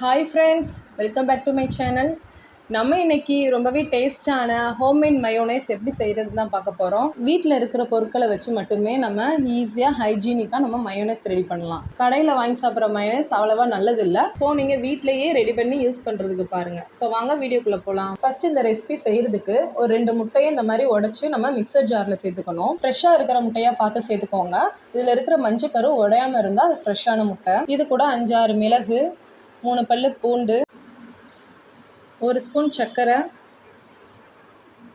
Hi friends, welcome back to my channel. நம்ம இன்றைக்கி ரொம்பவே டேஸ்டான ஹோம்மேட் மயோனைஸ் எப்படி செய்கிறது தான் பார்க்க போகிறோம். வீட்டில் இருக்கிற பொருட்களை வச்சு மட்டுமே நம்ம ஈஸியாக ஹைஜீனிக்காக நம்ம மயோனைஸ் ரெடி பண்ணலாம். கடையில் வாங்கி சாப்பிட்ற மயோனைஸ் அவ்வளோவா நல்லதில்லை. ஸோ நீங்கள் வீட்டிலையே ரெடி பண்ணி யூஸ் பண்ணுறதுக்கு பாருங்கள். இப்போ வாங்க வீடியோக்குள்ளே போகலாம். ஃபஸ்ட்டு இந்த ரெசிபி செய்கிறதுக்கு ஒரு 2 முட்டையை இந்த மாதிரி உடச்சி நம்ம மிக்சர் ஜாரில் சேர்த்துக்கணும். ஃப்ரெஷ்ஷாக இருக்கிற முட்டையாக பார்த்து சேர்த்துக்கோங்க. இதில் இருக்கிற மஞ்சக்கரு உடையாமல் இருந்தால் அது ஃப்ரெஷ்ஷான முட்டை. இது கூட 5-6 மிளகு, 3 பல்லு பூண்டு, 1 ஸ்பூன் சர்க்கரை,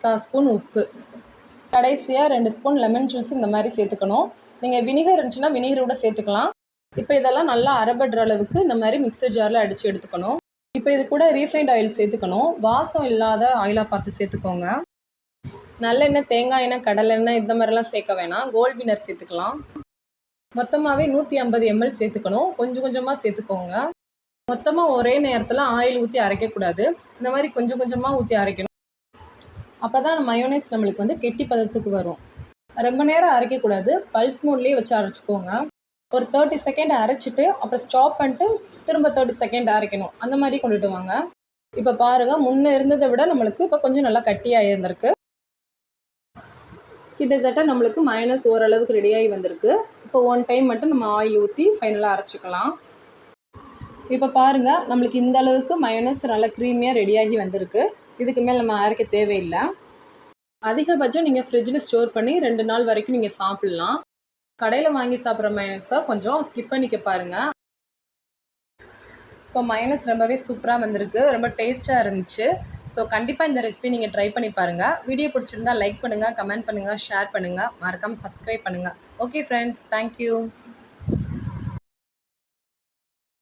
1/4 ஸ்பூன் உப்பு, கடைசியாக 2 ஸ்பூன் லெமன் ஜூஸ் இந்த மாதிரி சேர்த்துக்கணும். நீங்கள் வினிகர் இருந்துச்சுன்னா வினிகர் கூட சேர்த்துக்கலாம். இப்போ இதெல்லாம் நல்லா அரைபடுற அளவுக்கு இந்த மாதிரி மிக்சர் ஜாரில் அடித்து எடுத்துக்கணும். இப்போ இது கூட ரீஃபைண்ட் ஆயில் சேர்த்துக்கணும். வாசம் இல்லாத ஆயிலாக பார்த்து சேர்த்துக்கோங்க. நல்லெண்ணெய், தேங்காய் எண்ணெய், கடலெண்ணெய் இந்த மாதிரிலாம் சேர்க்க வேணாம். கோல்ட் வினர் சேர்த்துக்கலாம். மொத்தமாகவே 150 ml சேர்த்துக்கணும். கொஞ்சம் கொஞ்சமாக சேர்த்துக்கோங்க. மொத்தமாக ஒரே நேரத்தில் ஆயில் ஊற்றி அரைக்கக்கூடாது. இந்த மாதிரி கொஞ்சம் கொஞ்சமாக ஊற்றி அரைக்கணும். அப்போ தான் மயோனைஸ் நம்மளுக்கு வந்து கெட்டி பதத்துக்கு வரும். ரொம்ப நேரம் அரைக்கக்கூடாது. பல்ஸ் மோட்லேயே வச்சு அரைச்சிக்கோங்க. ஒரு 30 செகண்ட் அரைச்சிட்டு அப்புறம் ஸ்டாப் பண்ணிட்டு திரும்ப 30 செகண்ட் அரைக்கணும். அந்த மாதிரி கொண்டுட்டு வாங்க. இப்போ பாருங்கள், முன்னே இருந்ததை விட நம்மளுக்கு இப்போ கொஞ்சம் நல்லா கட்டியாக இருந்திருக்கு. கிட்டத்தட்ட நம்மளுக்கு மயோனைஸ் ஓரளவுக்கு ரெடியாகி வந்திருக்கு. இப்போ 1 டைம் மட்டும் நம்ம ஆயில் ஊற்றி ஃபைனலாக அரைச்சிக்கலாம். இப்போ பாருங்கள், நம்மளுக்கு இந்த அளவுக்கு மயோனைஸ் நல்லா க்ரீமியாக ரெடியாகி வந்திருக்கு. இதுக்கு மேலே நம்ம அரைக்க தேவையில்லை. அதிகபட்சம் நீங்கள் ஃப்ரிட்ஜில் ஸ்டோர் பண்ணி 2 நாள் வரைக்கும் நீங்கள் சாப்பிட்லாம். கடையில் வாங்கி சாப்பிட்ற மயோனைஸை கொஞ்சம் ஸ்கிப் பண்ணிக்க பாருங்கள். இப்போ மயோனைஸ் ரொம்பவே சூப்பராக வந்திருக்கு. ரொம்ப டேஸ்ட்டாக இருந்துச்சு. ஸோ கண்டிப்பாக இந்த ரெசிபி நீங்கள் ட்ரை பண்ணி பாருங்கள். வீடியோ பிடிச்சிருந்தா லைக் பண்ணுங்கள், கமெண்ட் பண்ணுங்கள், ஷேர் பண்ணுங்கள், மறக்காமல் சப்ஸ்கிரைப் பண்ணுங்கள். Okay friends, thank you.